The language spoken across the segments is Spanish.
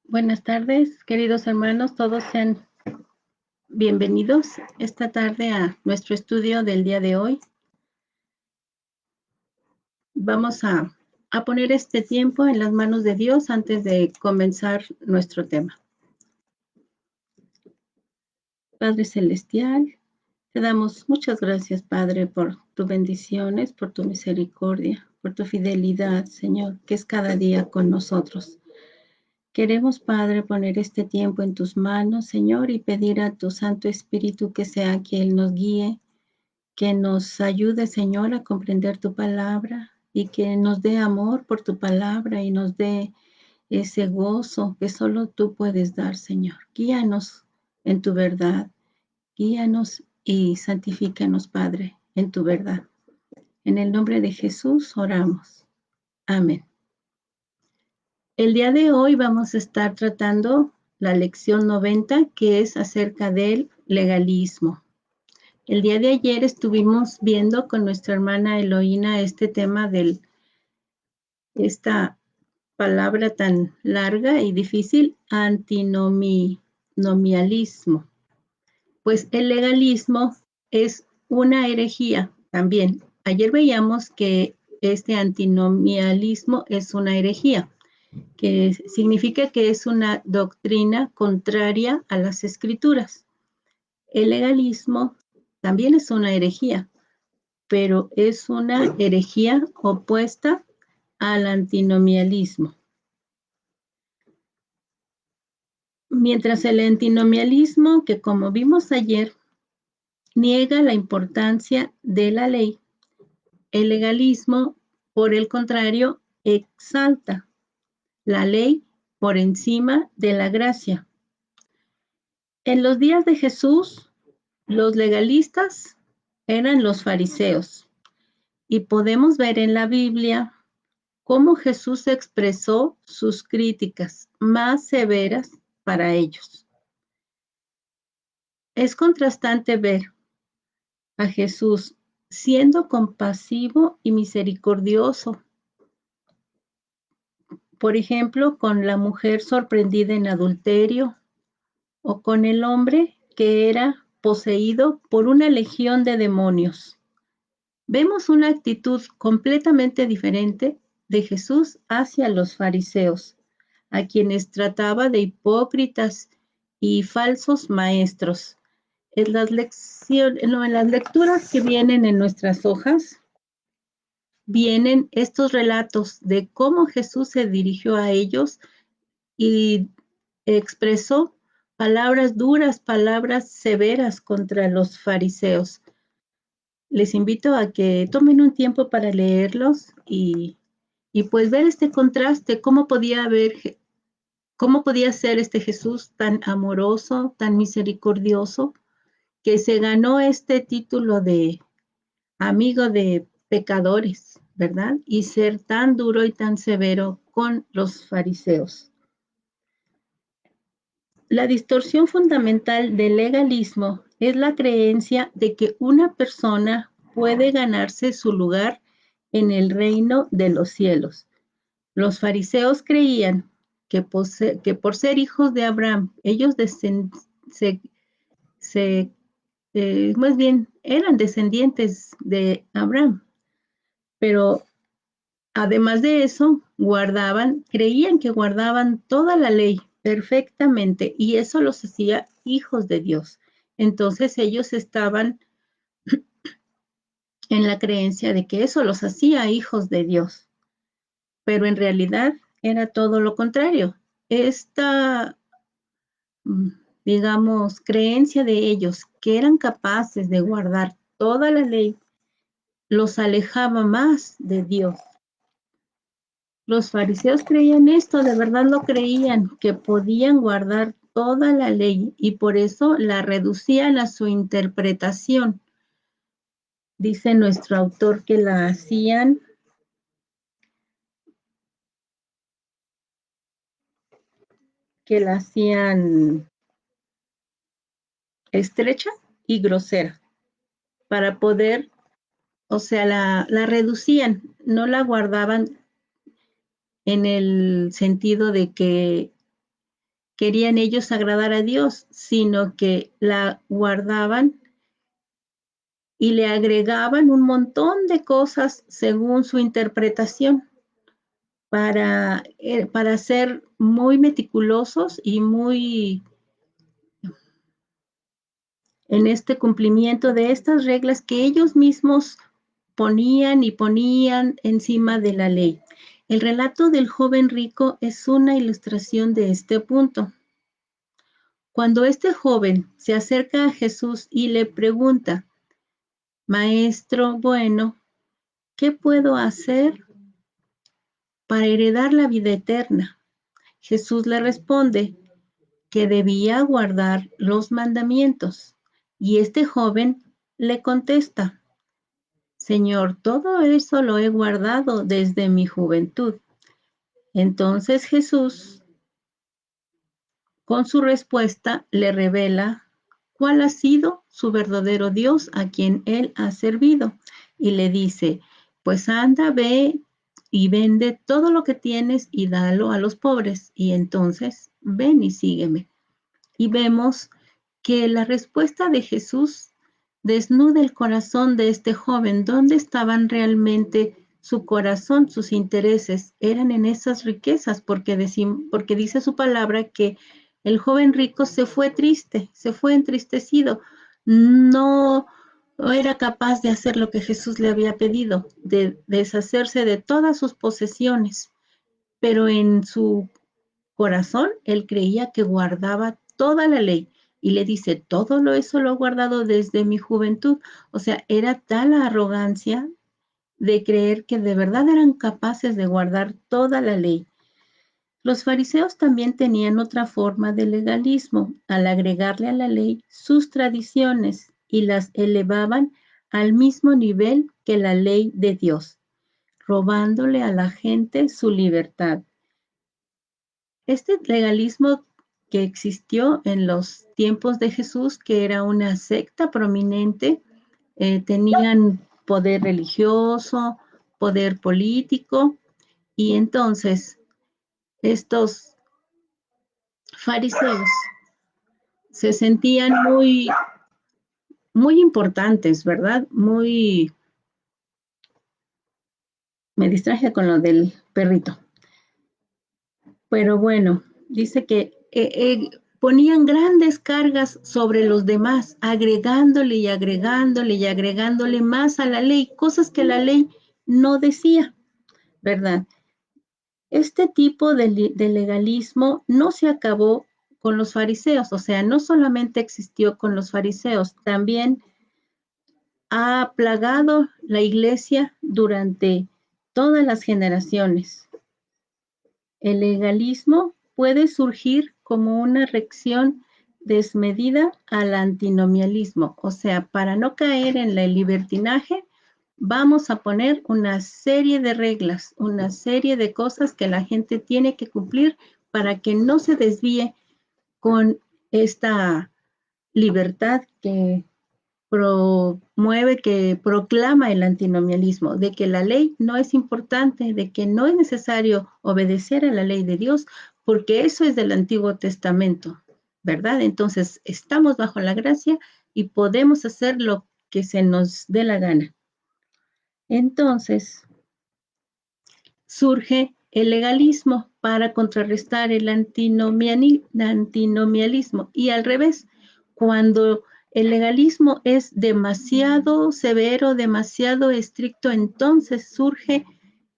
Buenas tardes, queridos hermanos, todos sean bienvenidos esta tarde a nuestro estudio del día de hoy. Vamos a poner este tiempo en las manos de Dios antes de comenzar nuestro tema. Padre Celestial, te damos muchas gracias, Padre, por tus bendiciones, por tu misericordia, por tu fidelidad, Señor, que es cada día con nosotros. Queremos, Padre, poner este tiempo en tus manos, Señor, y pedir a tu Santo Espíritu que sea quien nos guíe, que nos ayude, Señor, a comprender tu palabra y que nos dé amor por tu palabra y nos dé ese gozo que solo tú puedes dar, Señor. Guíanos en tu verdad, guíanos y santifícanos, Padre, en tu verdad. En el nombre de Jesús oramos. Amén. El día de hoy vamos a estar tratando la lección 90, que es acerca del legalismo. El día de ayer estuvimos viendo con nuestra hermana Eloína este tema de esta palabra tan larga y difícil, antinomialismo. Pues el legalismo es una herejía también. Ayer veíamos que este antinomialismo es una herejía, que significa que es una doctrina contraria a las escrituras. El legalismo también es una herejía, pero es una herejía opuesta al antinomialismo. Mientras el antinomialismo, que como vimos ayer, niega la importancia de la ley, el legalismo, por el contrario, exalta la ley por encima de la gracia. En los días de Jesús, los legalistas eran los fariseos, y podemos ver en la Biblia cómo Jesús expresó sus críticas más severas para ellos. Es contrastante ver a Jesús siendo compasivo y misericordioso, por ejemplo, con la mujer sorprendida en adulterio o con el hombre que era poseído por una legión de demonios. Vemos una actitud completamente diferente de Jesús hacia los fariseos, a quienes trataba de hipócritas y falsos maestros. En las lecturas que vienen en nuestras hojas, vienen estos relatos de cómo Jesús se dirigió a ellos y expresó palabras duras, palabras severas contra los fariseos. Les invito a que tomen un tiempo para leerlos y pues ver este contraste, cómo podía ser este Jesús tan amoroso, tan misericordioso, que se ganó este título de amigo de pecadores, ¿verdad? Y ser tan duro y tan severo con los fariseos. La distorsión fundamental del legalismo es la creencia de que una persona puede ganarse su lugar en el reino de los cielos. Los fariseos creían que por ser hijos de Abraham, ellos más bien eran descendientes de Abraham, pero además de eso, creían que guardaban toda la ley perfectamente y eso los hacía hijos de Dios. Entonces ellos estaban en la creencia de que eso los hacía hijos de Dios, pero en realidad era todo lo contrario. Esta, digamos, creencia de ellos que eran capaces de guardar toda la ley los alejaba más de Dios. Los fariseos creían esto, de verdad lo creían, que podían guardar toda la ley y por eso la reducían a su interpretación. Dice nuestro autor que la hacían estrecha y grosera para poder, o sea, la reducían, no la guardaban en el sentido de que querían ellos agradar a Dios, sino que la guardaban y le agregaban un montón de cosas según su interpretación para ser muy meticulosos y muy en este cumplimiento de estas reglas que ellos mismos ponían y ponían encima de la ley. El relato del joven rico es una ilustración de este punto. Cuando este joven se acerca a Jesús y le pregunta, Maestro bueno, ¿qué puedo hacer para heredar la vida eterna? Jesús le responde que debía guardar los mandamientos. Y este joven le contesta, Señor, todo eso lo he guardado desde mi juventud. Entonces Jesús, con su respuesta, le revela cuál ha sido su verdadero Dios a quien él ha servido. Y le dice, pues anda, ve y vende todo lo que tienes y dalo a los pobres. Y entonces ven y sígueme. Y vemos que la respuesta de Jesús desnuda el corazón de este joven. ¿Dónde estaban realmente su corazón, sus intereses? Eran en esas riquezas, porque dice su palabra que el joven rico se fue triste, se fue entristecido. No era capaz de hacer lo que Jesús le había pedido, de deshacerse de todas sus posesiones, pero en su corazón, él creía que guardaba toda la ley y le dice, todo eso lo he guardado desde mi juventud. O sea, era tal la arrogancia de creer que de verdad eran capaces de guardar toda la ley. Los fariseos también tenían otra forma de legalismo al agregarle a la ley sus tradiciones y las elevaban al mismo nivel que la ley de Dios, robándole a la gente su libertad. Este legalismo que existió en los tiempos de Jesús, que era una secta prominente, tenían poder religioso, poder político, y entonces estos fariseos se sentían muy importantes, ¿verdad? Me distraje con lo del perrito. Pero bueno, dice que ponían grandes cargas sobre los demás, agregándole y agregándole y agregándole más a la ley, cosas que la ley no decía, ¿verdad? Este tipo de legalismo no se acabó con los fariseos, o sea, no solamente existió con los fariseos, también ha plagado la iglesia durante todas las generaciones. El legalismo puede surgir como una reacción desmedida al antinomialismo, o sea, para no caer en el libertinaje, vamos a poner una serie de reglas, una serie de cosas que la gente tiene que cumplir para que no se desvíe con esta libertad que promueve, que proclama el antinomialismo, de que la ley no es importante, de que no es necesario obedecer a la ley de Dios, porque eso es del Antiguo Testamento, ¿verdad? Entonces, estamos bajo la gracia y podemos hacer lo que se nos dé la gana. Entonces, surge el legalismo para contrarrestar el antinomialismo y al revés, cuando el legalismo es demasiado severo, demasiado estricto, entonces surge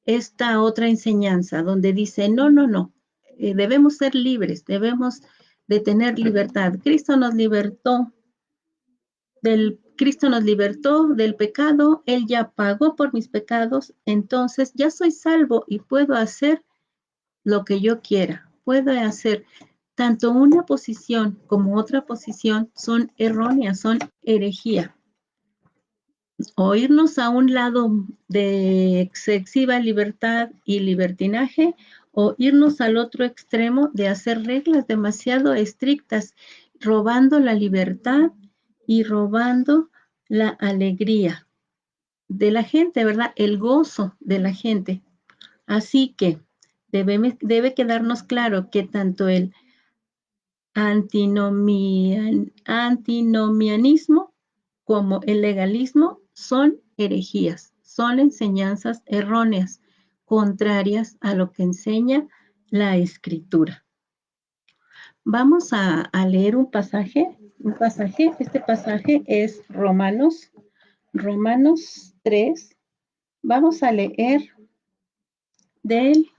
esta otra enseñanza donde dice, no, debemos ser libres, debemos de tener libertad. Cristo nos libertó del pecado, Él ya pagó por mis pecados, entonces ya soy salvo y puedo hacer lo que yo quiera. Puedo hacer tanto una posición como otra posición son erróneas, son herejía. O irnos a un lado de excesiva libertad y libertinaje, o irnos al otro extremo de hacer reglas demasiado estrictas, robando la libertad y robando la alegría de la gente, ¿verdad? El gozo de la gente. Así que debe quedarnos claro que tanto el antinomianismo como el legalismo son herejías, son enseñanzas erróneas, contrarias a lo que enseña la Escritura. Vamos a leer un pasaje. Este pasaje es Romanos 3. Vamos a leer del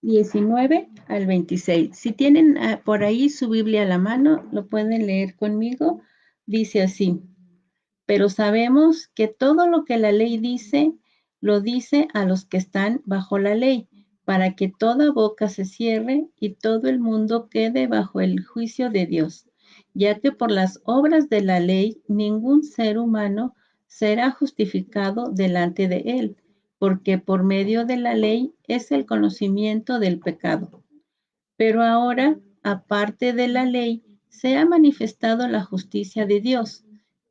19 al 26. Si tienen por ahí su Biblia a la mano, lo pueden leer conmigo. Dice así: pero sabemos que todo lo que la ley dice, lo dice a los que están bajo la ley, para que toda boca se cierre y todo el mundo quede bajo el juicio de Dios, ya que por las obras de la ley ningún ser humano será justificado delante de él, porque por medio de la ley es el conocimiento del pecado. Pero ahora, aparte de la ley, se ha manifestado la justicia de Dios,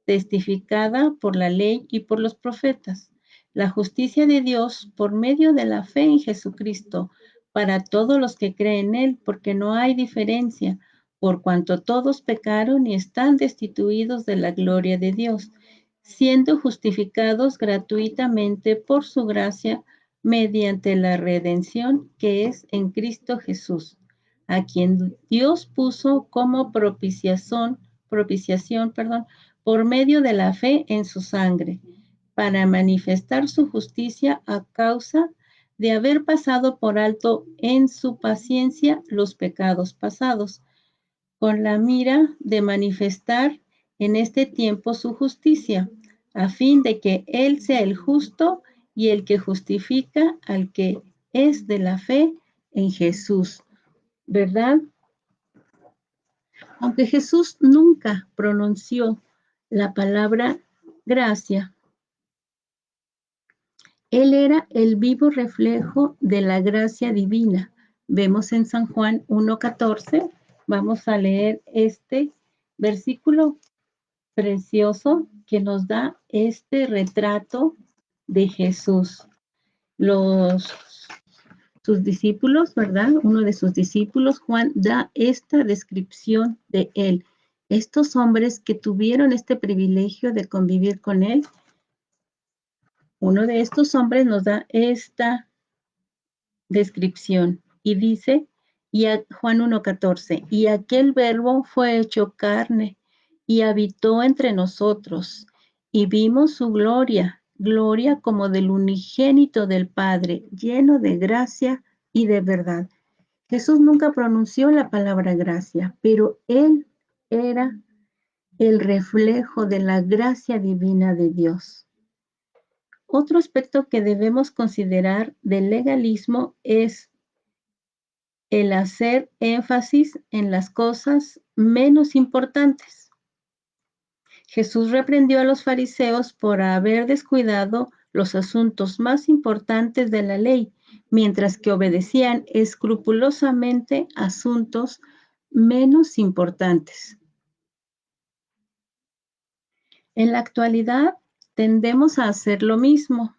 testificada por la ley y por los profetas, la justicia de Dios por medio de la fe en Jesucristo, para todos los que creen en Él, porque no hay diferencia, por cuanto todos pecaron y están destituidos de la gloria de Dios, siendo justificados gratuitamente por su gracia mediante la redención que es en Cristo Jesús, a quien Dios puso como propiciación, por medio de la fe en su sangre, para manifestar su justicia a causa de haber pasado por alto en su paciencia los pecados pasados, con la mira de manifestar en este tiempo su justicia, a fin de que Él sea el justo y el que justifica al que es de la fe en Jesús, ¿verdad? Aunque Jesús nunca pronunció la palabra gracia, Él era el vivo reflejo de la gracia divina. Vemos en San Juan 1:14, vamos a leer este versículo precioso que nos da este retrato de Jesús. Sus discípulos, ¿verdad? Uno de sus discípulos, Juan, da esta descripción de él. Estos hombres que tuvieron este privilegio de convivir con él, uno de estos hombres nos da esta descripción y dice, Juan 1:14, y aquel verbo fue hecho carne y habitó entre nosotros y vimos su gloria, gloria como del unigénito del Padre, lleno de gracia y de verdad. Jesús nunca pronunció la palabra gracia, pero Él era el reflejo de la gracia divina de Dios. Otro aspecto que debemos considerar del legalismo es el hacer énfasis en las cosas menos importantes. Jesús reprendió a los fariseos por haber descuidado los asuntos más importantes de la ley, mientras que obedecían escrupulosamente asuntos menos importantes. En la actualidad tendemos a hacer lo mismo.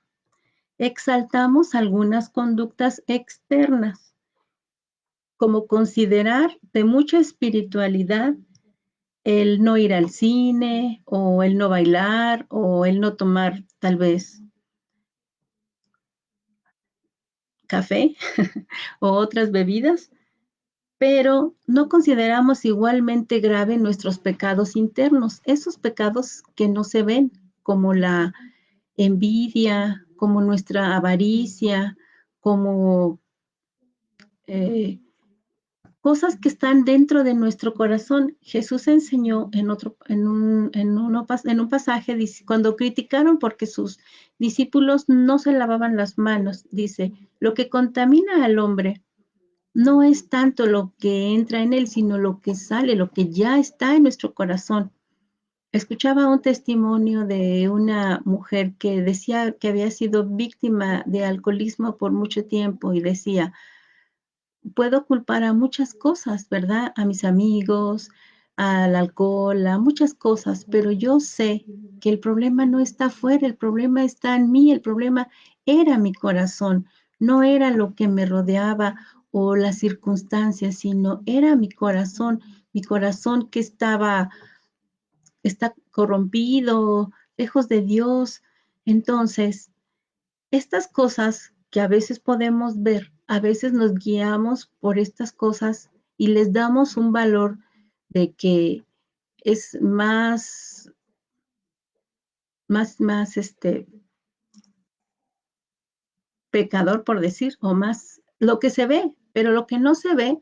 Exaltamos algunas conductas externas, como considerar de mucha espiritualidad el no ir al cine, o el no bailar, o el no tomar tal vez café o otras bebidas, pero no consideramos igualmente grave nuestros pecados internos, esos pecados que no se ven, como la envidia, como nuestra avaricia, como cosas que están dentro de nuestro corazón. Jesús enseñó en un pasaje, dice, cuando criticaron porque sus discípulos no se lavaban las manos, dice, lo que contamina al hombre no es tanto lo que entra en él, sino lo que sale, lo que ya está en nuestro corazón. Escuchaba un testimonio de una mujer que decía que había sido víctima de alcoholismo por mucho tiempo y decía, puedo culpar a muchas cosas, ¿verdad? A mis amigos, al alcohol, a muchas cosas, pero yo sé que el problema no está afuera, el problema está en mí, el problema era mi corazón, no era lo que me rodeaba o las circunstancias, sino era mi corazón que está corrompido, lejos de Dios. Entonces, estas cosas que a veces podemos ver, a veces nos guiamos por estas cosas y les damos un valor de que es más pecador, por decir, o más lo que se ve, pero lo que no se ve,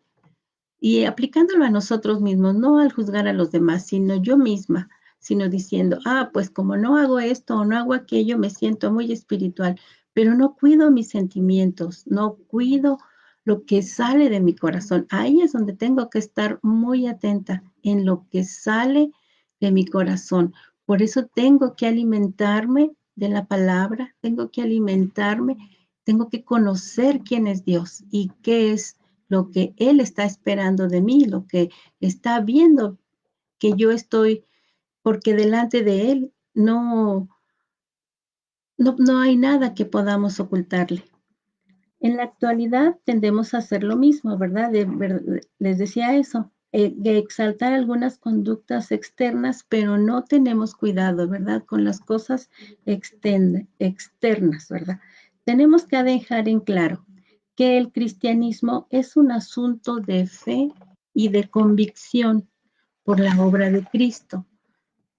y aplicándolo a nosotros mismos, no al juzgar a los demás, sino yo misma, sino diciendo, pues como no hago esto o no hago aquello, me siento muy espiritual, pero no cuido mis sentimientos, no cuido lo que sale de mi corazón. Ahí es donde tengo que estar muy atenta en lo que sale de mi corazón. Por eso tengo que alimentarme de la palabra, tengo que alimentarme, tengo que conocer quién es Dios y qué es lo que Él está esperando de mí, lo que está viendo que yo estoy, porque delante de Él no hay nada que podamos ocultarle. En la actualidad tendemos a hacer lo mismo, ¿verdad? Les decía eso, de exaltar algunas conductas externas, pero no tenemos cuidado, ¿verdad? Con las cosas externas, ¿verdad? Tenemos que dejar en claro que el cristianismo es un asunto de fe y de convicción por la obra de Cristo.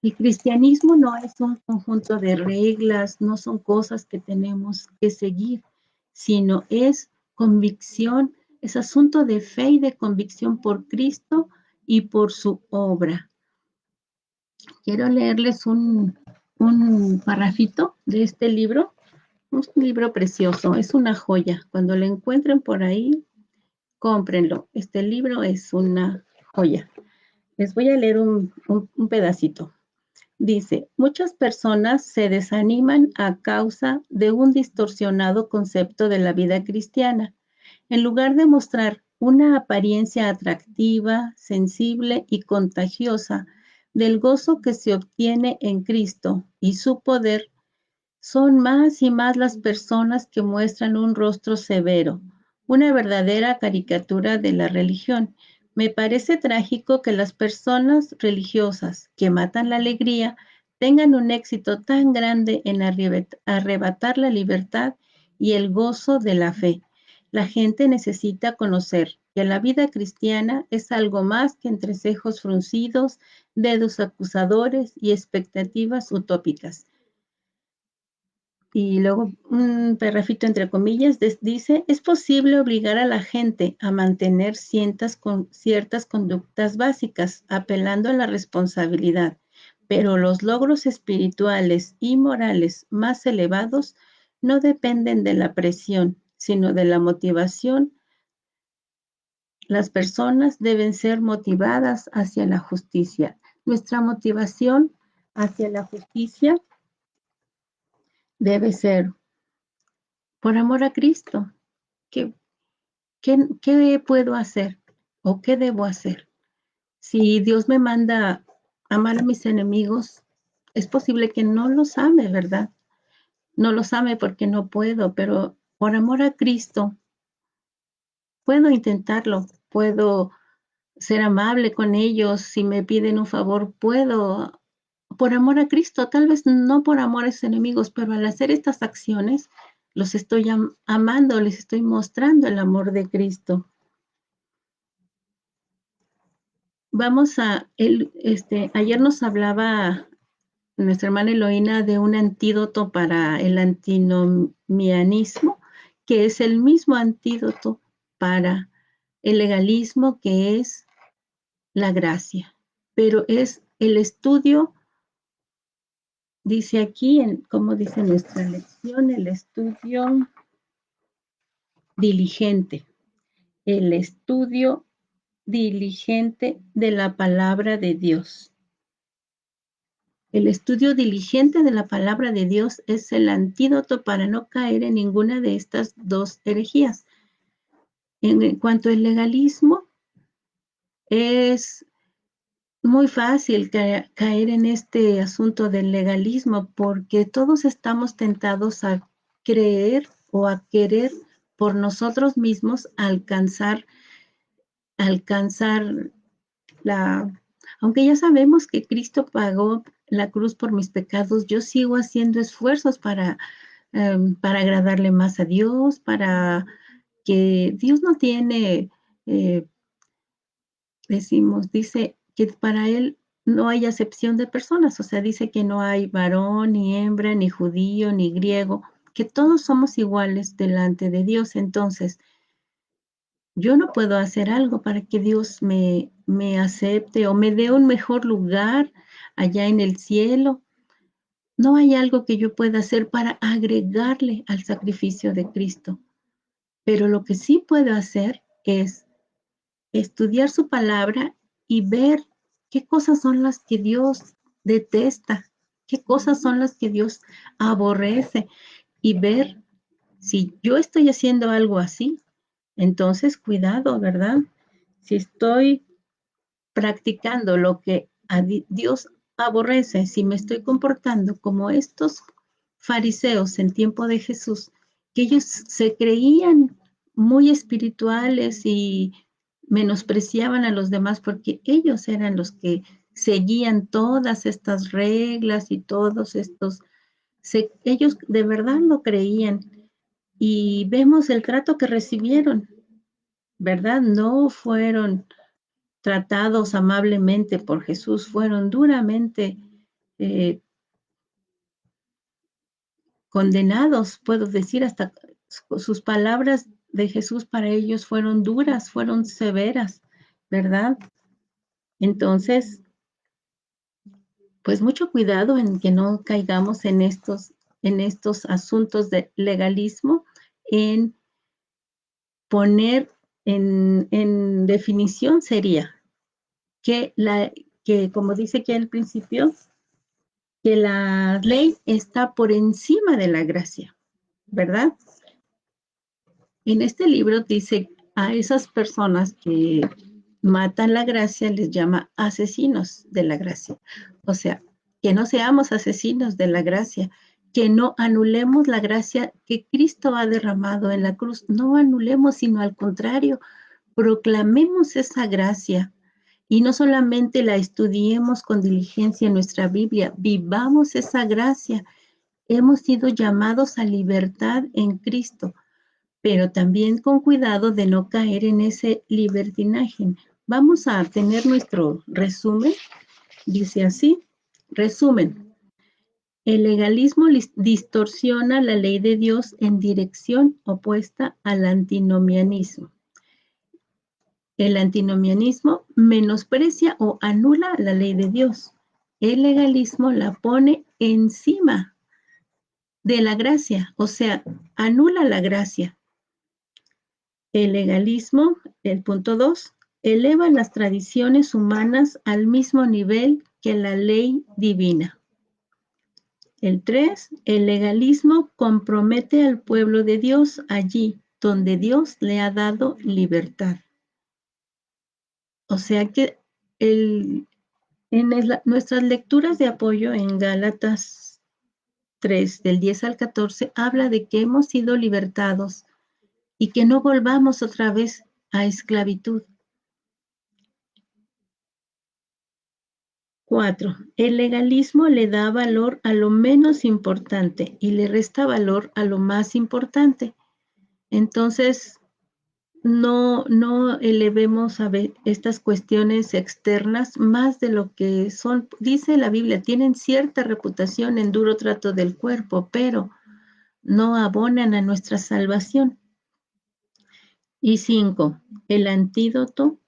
El cristianismo no es un conjunto de reglas, no son cosas que tenemos que seguir, sino es convicción, es asunto de fe y de convicción por Cristo y por su obra. Quiero leerles un parrafito de este libro, un libro precioso, es una joya. Cuando lo encuentren por ahí, cómprenlo. Este libro es una joya. Les voy a leer un pedacito. Dice, muchas personas se desaniman a causa de un distorsionado concepto de la vida cristiana. En lugar de mostrar una apariencia atractiva, sensible y contagiosa del gozo que se obtiene en Cristo y su poder, son más y más las personas que muestran un rostro severo, una verdadera caricatura de la religión. Me parece trágico que las personas religiosas que matan la alegría tengan un éxito tan grande en arrebatar la libertad y el gozo de la fe. La gente necesita conocer que la vida cristiana es algo más que entrecejos fruncidos, dedos acusadores y expectativas utópicas. Y luego un perrafito entre comillas dice, es posible obligar a la gente a mantener ciertas conductas básicas, apelando a la responsabilidad, pero los logros espirituales y morales más elevados no dependen de la presión, sino de la motivación. Las personas deben ser motivadas hacia la justicia. Nuestra motivación hacia la justicia debe ser por amor a Cristo. ¿Qué, qué puedo hacer o qué debo hacer? Si Dios me manda amar a mis enemigos, es posible que no los ame, ¿verdad? No los ame porque no puedo, pero por amor a Cristo puedo intentarlo, puedo ser amable con ellos, si me piden un favor, puedo, por amor a Cristo, tal vez no por amor a esos enemigos, pero al hacer estas acciones, los estoy amando, les estoy mostrando el amor de Cristo. Ayer nos hablaba nuestra hermana Eloína de un antídoto para el antinomianismo, que es el mismo antídoto para el legalismo, que es la gracia. Pero es el estudio, dice aquí, como dice nuestra lección, el estudio diligente, el estudio diligente de la palabra de Dios. El estudio diligente de la palabra de Dios es el antídoto para no caer en ninguna de estas dos herejías. En cuanto al legalismo, es muy fácil caer en este asunto del legalismo porque todos estamos tentados a creer o a querer por nosotros mismos alcanzar aunque ya sabemos que Cristo pagó la cruz por mis pecados, yo sigo haciendo esfuerzos para agradarle más a Dios, para que Dios no tiene, eh, dice que para Él no hay acepción de personas, o sea, dice que no hay varón, ni hembra, ni judío, ni griego, que todos somos iguales delante de Dios. Entonces, yo no puedo hacer algo para que Dios me acepte o me dé un mejor lugar allá en el cielo. No hay algo que yo pueda hacer para agregarle al sacrificio de Cristo, pero lo que sí puedo hacer es estudiar su palabra y ver qué cosas son las que Dios detesta, qué cosas son las que Dios aborrece y ver si yo estoy haciendo algo así, entonces cuidado, ¿verdad? Si estoy practicando lo que a Dios aborrece, si me estoy comportando como estos fariseos en tiempo de Jesús, que ellos se creían muy espirituales y menospreciaban a los demás porque ellos eran los que seguían todas estas reglas y todos estos, ellos de verdad lo creían y vemos el trato que recibieron, ¿verdad? No fueron tratados amablemente por Jesús, fueron duramente eh, condenados, puedo decir, hasta sus palabras de Jesús para ellos fueron duras, fueron severas, ¿verdad? Entonces, pues mucho cuidado en que no caigamos en estos asuntos de legalismo, en poner en definición sería que que como dice aquí al principio, que la ley está por encima de la gracia, ¿verdad? En este libro dice a esas personas que matan la gracia, les llama asesinos de la gracia. O sea, que no seamos asesinos de la gracia, que no anulemos la gracia que Cristo ha derramado en la cruz, no anulemos, sino al contrario, proclamemos esa gracia y no solamente la estudiemos con diligencia en nuestra Biblia, vivamos esa gracia. Hemos sido llamados a libertad en Cristo, pero también con cuidado de no caer en ese libertinaje. Vamos a tener nuestro resumen. Dice así, resumen. El legalismo distorsiona la ley de Dios en dirección opuesta al antinomianismo. El antinomianismo menosprecia o anula la ley de Dios. El legalismo la pone encima de la gracia, o sea, anula la gracia. El legalismo, el punto 2, eleva las tradiciones humanas al mismo nivel que la ley divina. El 3, el legalismo compromete al pueblo de Dios allí donde Dios le ha dado libertad. O sea que nuestras lecturas de apoyo en Gálatas 3, del 10 al 14, habla de que hemos sido libertados y que no volvamos otra vez a esclavitud. 4. El legalismo le da valor a lo menos importante y le resta valor a lo más importante. Entonces, no elevemos a ver estas cuestiones externas más de lo que son. Dice la Biblia, tienen cierta reputación en duro trato del cuerpo, pero no abonan a nuestra salvación. Y 5. El antídoto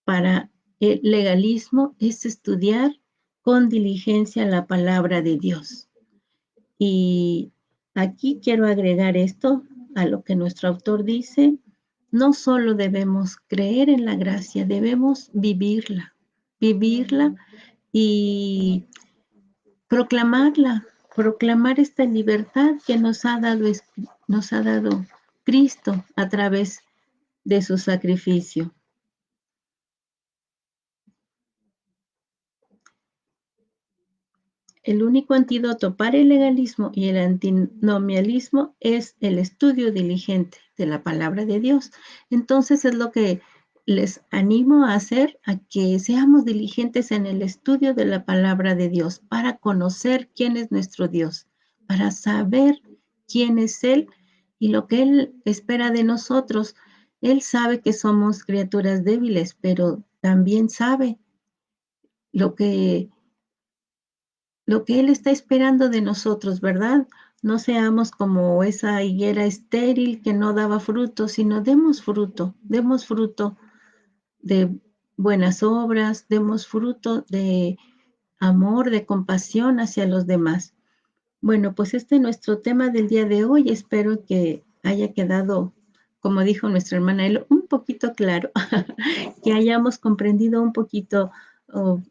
para el legalismo es estudiar con diligencia la palabra de Dios. Y aquí quiero agregar esto a lo que nuestro autor dice. No solo debemos creer en la gracia, debemos vivirla y proclamar esta libertad que nos ha dado Cristo a través de su sacrificio. el único antídoto para el legalismo y el antinomialismo es el estudio diligente de la palabra de Dios. Entonces es lo que les animo a hacer, a que seamos diligentes en el estudio de la palabra de Dios para conocer quién es nuestro Dios, para saber quién es Él y lo que Él espera de nosotros. Él sabe que somos criaturas débiles, pero también sabe lo que Él está esperando de nosotros, ¿verdad? No seamos como esa higuera estéril que no daba fruto, sino demos fruto de buenas obras, demos fruto de amor, de compasión hacia los demás. Bueno, pues este es nuestro tema del día de hoy. Espero que haya quedado, como dijo nuestra hermana Elo, un poquito claro, que hayamos comprendido un poquito. Oh,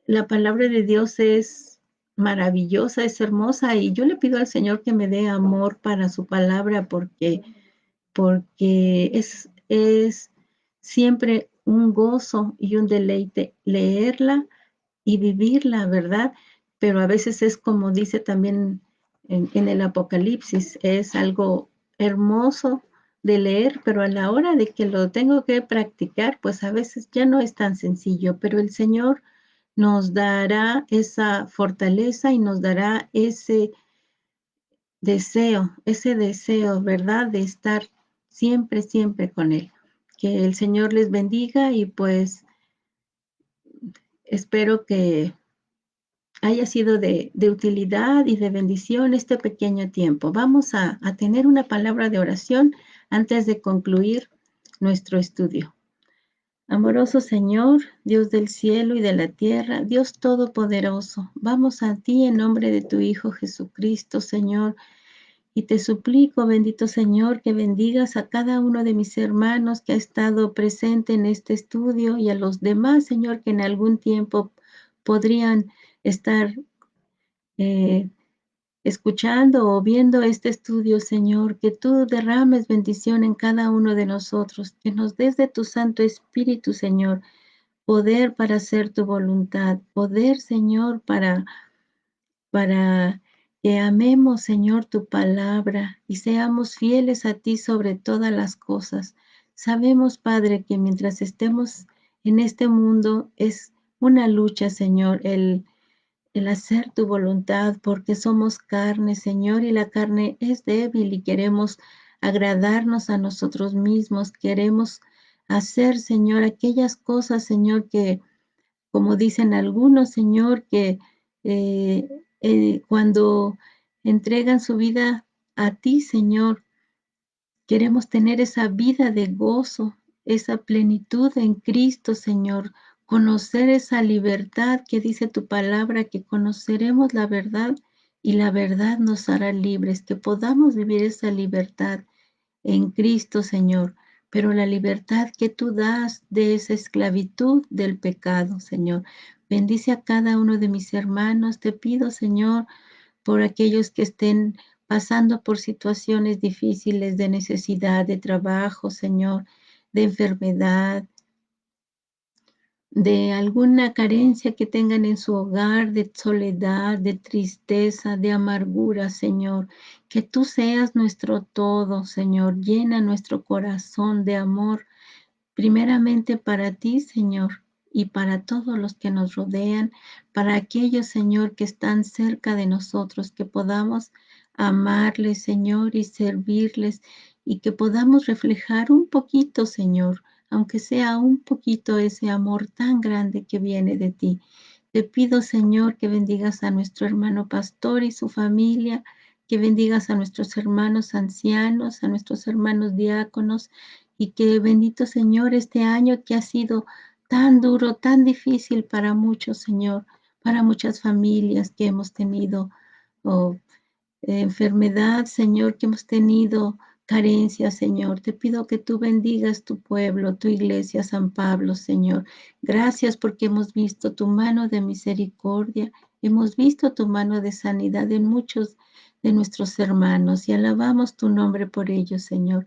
la palabra de Dios es maravillosa, es hermosa y yo le pido al Señor que me dé amor para su palabra porque es siempre un gozo y un deleite leerla y vivirla, ¿verdad? Pero a veces es como dice también en el Apocalipsis, es algo hermoso de leer, pero a la hora de que lo tengo que practicar, pues a veces ya no es tan sencillo, pero el Señor nos dará esa fortaleza y nos dará ese deseo, ¿verdad? De estar siempre, siempre con Él. Que el Señor les bendiga y pues espero que haya sido de utilidad y de bendición este pequeño tiempo. Vamos a tener una palabra de oración antes de concluir nuestro estudio. Amoroso Señor, Dios del cielo y de la tierra, Dios todopoderoso, vamos a ti en nombre de tu Hijo Jesucristo, Señor, y te suplico, bendito Señor, que bendigas a cada uno de mis hermanos que ha estado presente en este estudio y a los demás, Señor, que en algún tiempo podrían estar eh, escuchando o viendo este estudio, Señor, que tú derrames bendición en cada uno de nosotros, que nos des de tu Santo Espíritu, Señor, poder para hacer tu voluntad, poder, Señor, para que amemos, Señor, tu palabra y seamos fieles a ti sobre todas las cosas. Sabemos, Padre, que mientras estemos en este mundo es una lucha, Señor, el hacer tu voluntad, porque somos carne, Señor, y la carne es débil y queremos agradarnos a nosotros mismos, queremos hacer, Señor, aquellas cosas, Señor, que como dicen algunos, Señor, que eh, cuando entregan su vida a ti, Señor, queremos tener esa vida de gozo, esa plenitud en Cristo, Señor, conocer esa libertad que dice tu palabra, que conoceremos la verdad y la verdad nos hará libres, que podamos vivir esa libertad en Cristo, Señor, pero la libertad que tú das de esa esclavitud del pecado, Señor. Bendice a cada uno de mis hermanos. Te pido, Señor, por aquellos que estén pasando por situaciones difíciles de necesidad, de trabajo, Señor, de enfermedad, de alguna carencia que tengan en su hogar, de soledad, de tristeza, de amargura, Señor. Que tú seas nuestro todo, Señor. Llena nuestro corazón de amor, primeramente para ti, Señor, y para todos los que nos rodean, para aquellos, Señor, que están cerca de nosotros, que podamos amarles, Señor, y servirles, y que podamos reflejar un poquito, Señor, aunque sea un poquito ese amor tan grande que viene de ti. Te pido, Señor, que bendigas a nuestro hermano pastor y su familia, que bendigas a nuestros hermanos ancianos, a nuestros hermanos diáconos, y que bendito Señor, este año que ha sido tan duro, tan difícil para muchos, Señor, para muchas familias que hemos tenido oh, enfermedad, Señor, que hemos tenido carencias, Señor. Te pido que tú bendigas tu pueblo, tu iglesia, San Pablo, Señor. Gracias porque hemos visto tu mano de misericordia, hemos visto tu mano de sanidad en muchos de nuestros hermanos y alabamos tu nombre por ellos, Señor.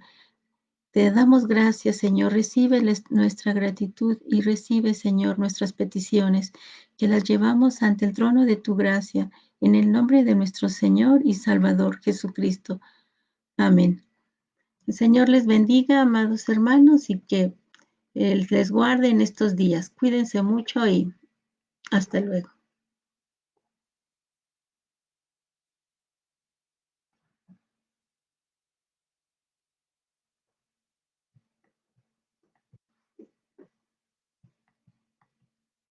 Te damos gracias, Señor. Recibe nuestra gratitud y recibe, Señor, nuestras peticiones, que las llevamos ante el trono de tu gracia, en el nombre de nuestro Señor y Salvador Jesucristo. Amén. El Señor les bendiga, amados hermanos, y que Él les guarde en estos días. Cuídense mucho y hasta luego.